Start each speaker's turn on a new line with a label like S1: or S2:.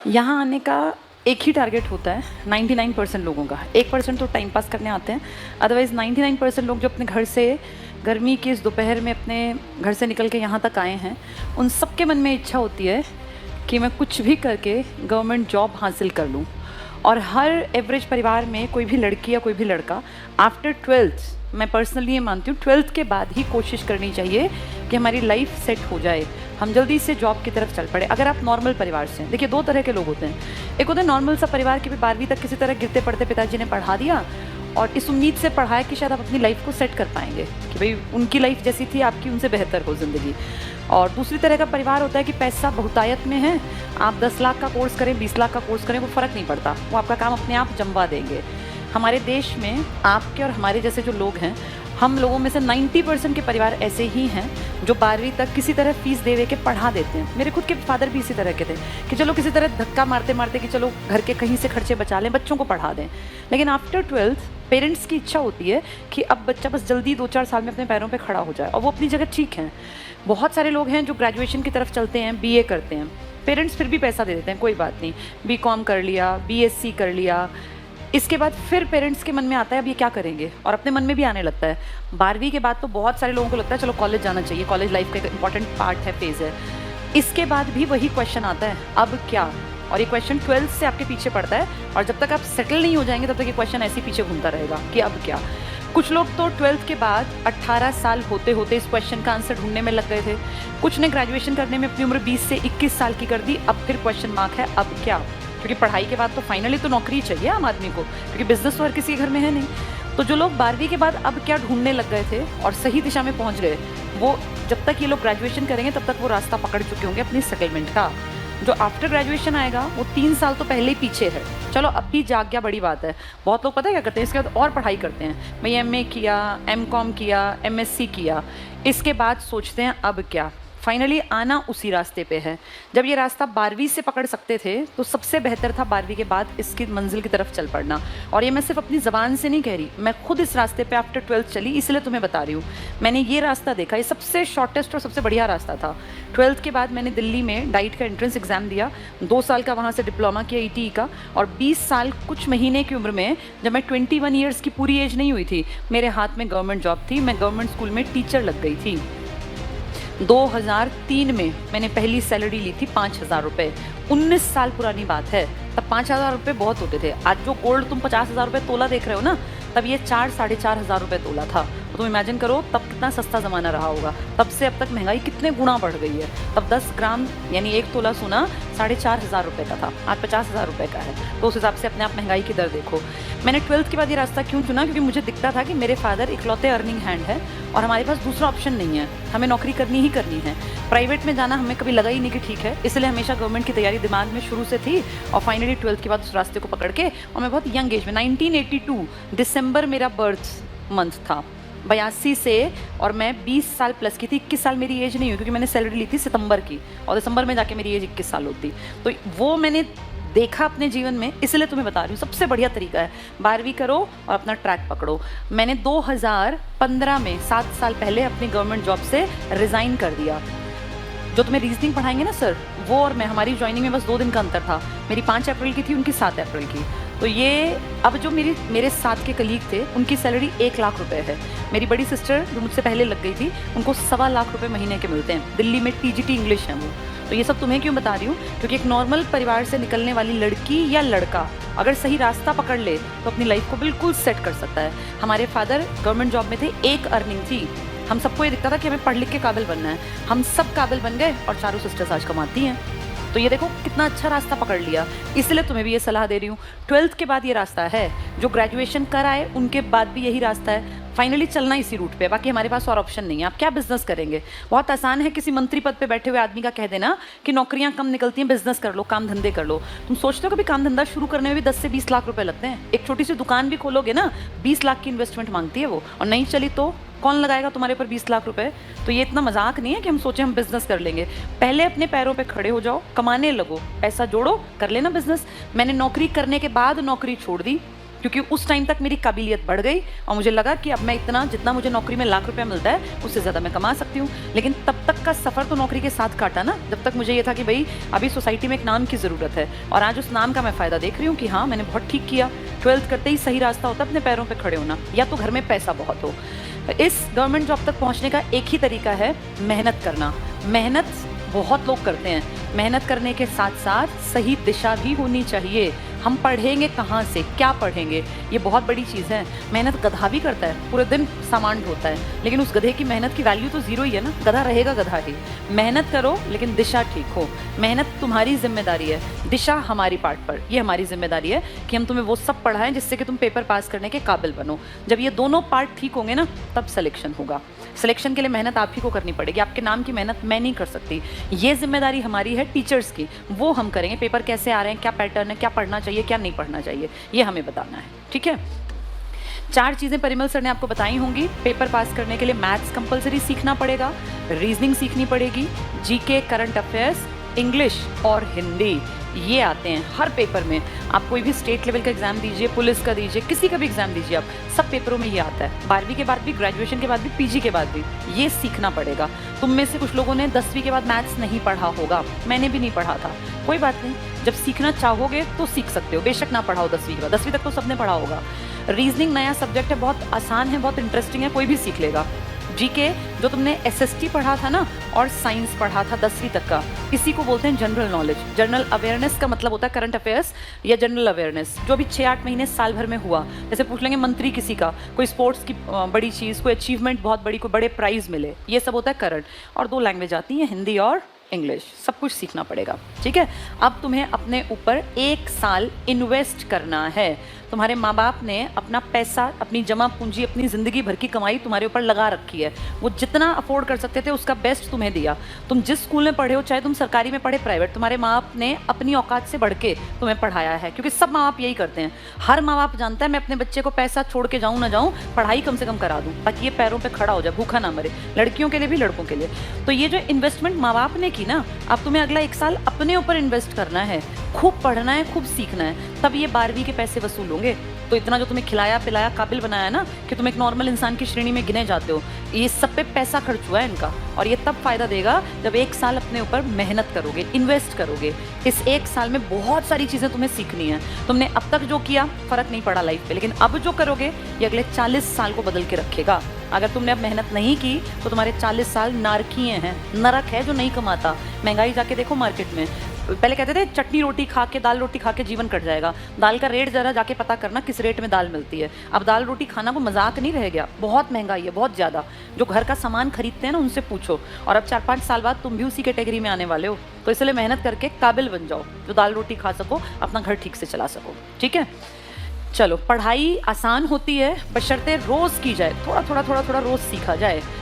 S1: यहाँ आने का एक ही टारगेट होता है 99% लोगों का। 1% तो टाइम पास करने आते हैं, अदरवाइज़ 99% लोग जो अपने घर से गर्मी की इस दोपहर में अपने घर से निकल के यहाँ तक आए हैं, उन सब के मन में इच्छा होती है कि मैं कुछ भी करके गवर्नमेंट जॉब हासिल कर लूँ। और हर एवरेज परिवार में कोई भी लड़की या कोई भी लड़का आफ्टर 12th, मैं पर्सनली ये मानती हूँ 12th के बाद ही कोशिश करनी चाहिए कि हमारी लाइफ सेट हो जाए, हम जल्दी से जॉब की तरफ चल पड़े। अगर आप नॉर्मल परिवार से हैं, देखिए दो तरह के लोग होते हैं। एक होते हैं नॉर्मल सा परिवार की भी 12वीं तक किसी तरह गिरते पड़ते पिताजी ने पढ़ा दिया और इस उम्मीद से पढ़ाया कि शायद आप अपनी लाइफ को सेट कर पाएंगे, कि भाई उनकी लाइफ जैसी थी आपकी उनसे बेहतर हो ज़िंदगी। और दूसरी तरह का परिवार होता है कि पैसा बहुतायत में है, आप 10 लाख का कोर्स करें 20 लाख का कोर्स करें वो फ़र्क नहीं पड़ता, वो आपका काम अपने आप जमवा देंगे। हमारे देश में आपके और हमारे जैसे जो लोग हैं, हम लोगों में से 90% के परिवार ऐसे ही हैं जो 12वीं तक किसी तरह फीस दे के पढ़ा देते हैं। मेरे खुद के फादर भी इसी तरह के थे कि चलो किसी तरह धक्का मारते मारते कि चलो घर के कहीं से खर्चे बचा लें, बच्चों को पढ़ा दें। लेकिन आफ्टर 12th पेरेंट्स की इच्छा होती है कि अब बच्चा बस जल्दी 2-4 साल में अपने पैरों पे खड़ा हो जाए, और वो अपनी जगह ठीक है। बहुत सारे लोग हैं जो ग्रेजुएशन की तरफ चलते हैं, BA करते हैं, पेरेंट्स फिर भी पैसा दे देते हैं, कोई बात नहीं, BCom कर लिया, BSc कर लिया। इसके बाद फिर पेरेंट्स के मन में आता है अब ये क्या करेंगे, और अपने मन में भी आने लगता है 12वीं के बाद तो बहुत सारे लोगों को लगता है चलो कॉलेज जाना चाहिए, कॉलेज लाइफ का एक इंपॉर्टेंट पार्ट है, फेज़ है। इसके बाद भी वही क्वेश्चन आता है अब क्या, और ये क्वेश्चन 12th से आपके पीछे पड़ता है, और जब तक आप सेटल नहीं हो जाएंगे तब तक ये क्वेश्चन ऐसे ही पीछे घूमता रहेगा कि अब क्या। कुछ लोग तो 12th के बाद 18 साल होते होते इस क्वेश्चन का आंसर ढूंढने में लग गए थे। कुछ ने ग्रेजुएशन करने में अपनी उम्र 20 से 21 साल की कर दी, अब फिर क्वेश्चन मार्क है अब क्या, क्योंकि पढ़ाई के बाद तो फाइनली तो नौकरी चाहिए आम आदमी को, क्योंकि बिजनेस तो हर किसी के घर में है नहीं। तो जो लोग 12वीं के बाद अब क्या ढूंढने लग गए थे और सही दिशा में पहुंच गए, वो जब तक ये लोग ग्रेजुएशन करेंगे तब तक वो रास्ता पकड़ चुके होंगे अपनी सेटलमेंट का। जो आफ्टर ग्रेजुएशन आएगा वो 3 साल तो पहले ही पीछे है। चलो अब भी जाग गया, बड़ी बात है। बहुत लोग पता है क्या करते हैं, इसके बाद और पढ़ाई करते हैं, भाई MA किया, MCom किया, MSc किया, इसके बाद सोचते हैं अब क्या। फाइनली आना उसी रास्ते पे है। जब ये रास्ता 12वीं से पकड़ सकते थे तो सबसे बेहतर था 12वीं के बाद इसकी मंजिल की तरफ चल पड़ना। और ये मैं सिर्फ अपनी ज़बान से नहीं कह रही, मैं खुद इस रास्ते पे आफ्टर 12th चली, इसलिए तुम्हें बता रही हूँ। मैंने ये रास्ता देखा, ये सबसे शॉर्टेस्ट और सबसे बढ़िया रास्ता था। 12th के बाद मैंने दिल्ली में डाइट का एंट्रेंस एग्ज़ाम दिया, 2 साल का वहाँ से डिप्लोमा किया ETE का, और 20 साल कुछ महीने की उम्र में, जब मैं 21 ईयर्स की पूरी एज नहीं हुई थी, मेरे हाथ में गवर्नमेंट जॉब थी। मैं गवर्नमेंट स्कूल में टीचर लग गई थी। 2003 में मैंने पहली सैलरी ली थी 5,000 रुपये। 19 साल पुरानी बात है, तब 5,000 रुपये बहुत होते थे। आज जो गोल्ड तुम 50,000 रुपये तोला देख रहे हो ना, तब ये 4-4.5 हज़ार रुपये तोला था। तो तुम इमेजिन करो तब कितना सस्ता ज़माना रहा होगा। तब से अब तक महंगाई कितने गुना बढ़ गई है। तब 10 ग्राम यानी 1 तोला सोना 4,500 रुपये का था, आज 50,000 रुपये का है। तो उस हिसाब से अपने आप महंगाई की दर देखो। मैंने 12th के बाद ये रास्ता क्यों चुना, क्योंकि मुझे दिखता था कि मेरे फादर इकलौते अर्निंग हैंड है और हमारे पास दूसरा ऑप्शन नहीं है, हमें नौकरी करनी ही करनी है। प्राइवेट में जाना हमें कभी लगा ही नहीं कि ठीक है, इसलिए हमेशा गवर्नमेंट की तैयारी दिमाग में शुरू से थी। और फाइनली 12th के बाद उस रास्ते को पकड़ के, और मैं बहुत यंग एज में 1982 दिसंबर मेरा बर्थ मंथ था 82 से, और मैं 20 साल प्लस की थी। 21 साल मेरी एज नहीं हुई क्योंकि मैंने सैलरी ली थी सितंबर की, और दिसंबर में जाके मेरी एज 21 साल होती। तो वो मैंने देखा अपने जीवन में, इसलिए तुम्हें बता रही हूँ सबसे बढ़िया तरीका है 12वीं करो और अपना ट्रैक पकड़ो। मैंने 2015 में 7 साल पहले अपनी गवर्नमेंट जॉब से रिज़ाइन कर दिया। जो तुम्हें रीजनिंग पढ़ाएंगे ना सर, वो और मैं, हमारी ज्वाइनिंग में बस 2 दिन का अंतर था। मेरी 5 अप्रैल की थी, उनकी 7 अप्रैल की। तो ये अब जो मेरे साथ के कलीग थे, उनकी सैलरी 1 लाख रुपए है। मेरी बड़ी सिस्टर जो मुझसे पहले लग गई थी, उनको 1.25 लाख रुपए महीने के मिलते हैं। दिल्ली में TGT इंग्लिश है वो। तो ये सब तुम्हें क्यों बता रही हूँ, क्योंकि एक नॉर्मल परिवार से निकलने वाली लड़की या लड़का अगर सही रास्ता पकड़ ले तो अपनी लाइफ को बिल्कुल सेट कर सकता है। हमारे फादर गवर्नमेंट जॉब में थे, 1 अर्निंग थी। हम सबको ये दिखता था कि हमें पढ़ लिख के काबिल बनना है। हम सब काबिल बन गए और चारों सिस्टर्स आज कमाती हैं। तो ये देखो कितना अच्छा रास्ता पकड़ लिया। इसलिए तुम्हें भी ये सलाह दे रही हूँ, 12th के बाद ये रास्ता है। जो ग्रेजुएशन कर आए उनके बाद भी यही रास्ता है। फाइनली चलना इसी रूट पे, बाकी हमारे पास और ऑप्शन नहीं है। आप क्या बिजनेस करेंगे? बहुत आसान है किसी मंत्री पद पे बैठे हुए आदमी का कह देना कि नौकरियां कम निकलती हैं, बिजनेस कर लो, काम धंधे कर लो। तुम सोचते हो कभी काम धंधा शुरू करने में भी 10 से 20 लाख रुपए लगते हैं? एक छोटी सी दुकान भी खोलोगे ना, 20 लाख की इन्वेस्टमेंट मांगती है वो, और नहीं चली तो कौन लगाएगा तुम्हारे ऊपर 20 लाख रुपए? तो ये इतना मजाक नहीं है कि हम सोचें हम बिजनेस कर लेंगे। पहले अपने पैरों पे खड़े हो जाओ, कमाने लगो, पैसा जोड़ो, कर लेना बिजनेस। मैंने नौकरी करने के बाद नौकरी छोड़ दी, क्योंकि उस टाइम तक मेरी काबिलियत बढ़ गई और मुझे लगा कि अब मैं इतना, जितना मुझे नौकरी में लाख रुपया मिलता है उससे ज़्यादा मैं कमा सकती हूँ। लेकिन तब तक का सफ़र तो नौकरी के साथ काटा ना, जब तक मुझे ये था कि भाई अभी सोसाइटी में एक नाम की ज़रूरत है, और आज उस नाम का मैं फ़ायदा देख रही हूँ कि हाँ मैंने बहुत ठीक किया। 12th करते ही सही रास्ता होता है अपने पैरों पर खड़े होना, या तो घर में पैसा बहुत हो। इस गवर्नमेंट जॉब तक पहुँचने का एक ही तरीका है, मेहनत करना। मेहनत बहुत लोग करते हैं, मेहनत करने के साथ साथ सही दिशा भी होनी चाहिए। हम पढ़ेंगे कहाँ से, क्या पढ़ेंगे, ये बहुत बड़ी चीज़ है। मेहनत गधा भी करता है, पूरे दिन सामान ढोता है, लेकिन उस गधे की मेहनत की वैल्यू तो ज़ीरो ही है ना, गधा रहेगा गधा ही। मेहनत करो लेकिन दिशा ठीक हो। मेहनत तुम्हारी जिम्मेदारी है, दिशा हमारी पार्ट पर। ये हमारी जिम्मेदारी है कि हम तुम्हें वो सब पढ़ाएं जिससे कि तुम पेपर पास करने के काबिल बनो। जब ये दोनों पार्ट ठीक होंगे ना, तब सिलेक्शन होगा। सिलेक्शन के लिए मेहनत आप ही को करनी पड़ेगी, आपके नाम की मेहनत मैं नहीं कर सकती। ये जिम्मेदारी हमारी है टीचर्स की, वो हम करेंगे। पेपर कैसे आ रहे हैं, क्या पैटर्न है, क्या पढ़ना चाहिए, क्या नहीं पढ़ना चाहिए, ये हमें बताना है। ठीक है, 4 चीज़ें परिमल सर ने आपको बताई होंगी। पेपर पास करने के लिए मैथ्स कंपलसरी सीखना पड़ेगा, रीजनिंग सीखनी पड़ेगी, जीके, करंट अफेयर्स, इंग्लिश और हिंदी, ये आते हैं हर पेपर में। आप कोई भी स्टेट लेवल का एग्जाम दीजिए, पुलिस का दीजिए, किसी का भी एग्जाम दीजिए, आप सब पेपरों में ये आता है। 12वीं के बाद भी, ग्रेजुएशन के बाद भी, पीजी के बाद भी ये सीखना पड़ेगा। तुम में से कुछ लोगों ने 10वीं के बाद मैथ्स नहीं पढ़ा होगा, मैंने भी नहीं पढ़ा था, कोई बात नहीं। जब सीखना चाहोगे तो सीख सकते हो, बेशक ना पढ़ाओ 10वीं के बाद, 10वीं तक तो सबने पढ़ा होगा। रीजनिंग नया सब्जेक्ट है, बहुत आसान है, बहुत इंटरेस्टिंग है, कोई भी सीख लेगा। जीके जो तुमने एसएसटी पढ़ा था ना, और साइंस पढ़ा था 10वीं तक का, इसी को बोलते हैं जनरल नॉलेज। जनरल अवेयरनेस का मतलब होता है करंट अफेयर्स या जनरल अवेयरनेस, जो भी 6-8 महीने साल भर में हुआ। जैसे पूछ लेंगे मंत्री किसी का, कोई स्पोर्ट्स की बड़ी चीज़, कोई अचीवमेंट बहुत बड़ी, कोई बड़े प्राइज़ मिले, ये सब होता है करंट। और 2 लैंग्वेज आती हैं, हिंदी और इंग्लिश, सब कुछ सीखना पड़ेगा। ठीक है, अब तुम्हें अपने ऊपर 1 साल इन्वेस्ट करना है। तुम्हारे माँ बाप ने अपना पैसा, अपनी जमा पूंजी, अपनी ज़िंदगी भर की कमाई तुम्हारे ऊपर लगा रखी है। वो जितना अफोर्ड कर सकते थे उसका बेस्ट तुम्हें दिया। तुम जिस स्कूल में पढ़े हो, चाहे तुम सरकारी में पढ़े, प्राइवेट, तुम्हारे माँ बाप ने अपनी औकात से बढ़ के तुम्हें पढ़ाया है, क्योंकि सब माँ बाप यही करते हैं। हर माँ बाप जानता है मैं अपने बच्चे को पैसा छोड़ के जाऊँ ना जाऊँ, पढ़ाई कम से कम करा दूँ ताकि ये पैरों पर खड़ा हो जाए, भूखा ना मरे, लड़कियों के लिए भी लड़कों के लिए। तो ये जो इन्वेस्टमेंट माँ बाप ने की ना, अब तुम्हें अगला 1 साल अपने ऊपर इन्वेस्ट करना है, खूब पढ़ना है, खूब सीखना है, तब ये 12वीं के पैसे वसूल होंगे। तो इतना जो तुम्हें खिलाया पिलाया, काबिल बनाया ना कि तुम एक नॉर्मल इंसान की श्रेणी में गिने जाते हो, ये सब पे पैसा खर्च हुआ है इनका, और ये तब फायदा देगा जब 1 साल अपने ऊपर मेहनत करोगे, इन्वेस्ट करोगे। इस 1 साल में बहुत सारी चीज़ें तुम्हें सीखनी है। तुमने अब तक जो किया फ़र्क नहीं पड़ा लाइफ पे, लेकिन अब जो करोगे ये अगले 40 साल को बदल के रखेगा। अगर तुमने अब मेहनत नहीं की तो तुम्हारे 40 साल नारकीय हैं, नरक है जो नहीं कमाता। महंगाई जाके देखो मार्केट में, पहले कहते थे चटनी रोटी खा के, दाल रोटी खा के जीवन कट जाएगा। दाल का रेट ज़रा जाके पता करना किस रेट में दाल मिलती है। अब दाल रोटी खाना वो मजाक नहीं रह गया, बहुत महंगाई है, बहुत ज़्यादा। जो घर का सामान खरीदते हैं ना उनसे पूछो, और अब 4-5 साल बाद तुम भी उसी कैटेगरी में आने वाले हो। तो इसलिए मेहनत करके काबिल बन जाओ, जो दाल रोटी खा सको, अपना घर ठीक से चला सको। ठीक है, चलो, पढ़ाई आसान होती है बशर्ते रोज़ की जाए, थोड़ा थोड़ा रोज़ सीखा जाए।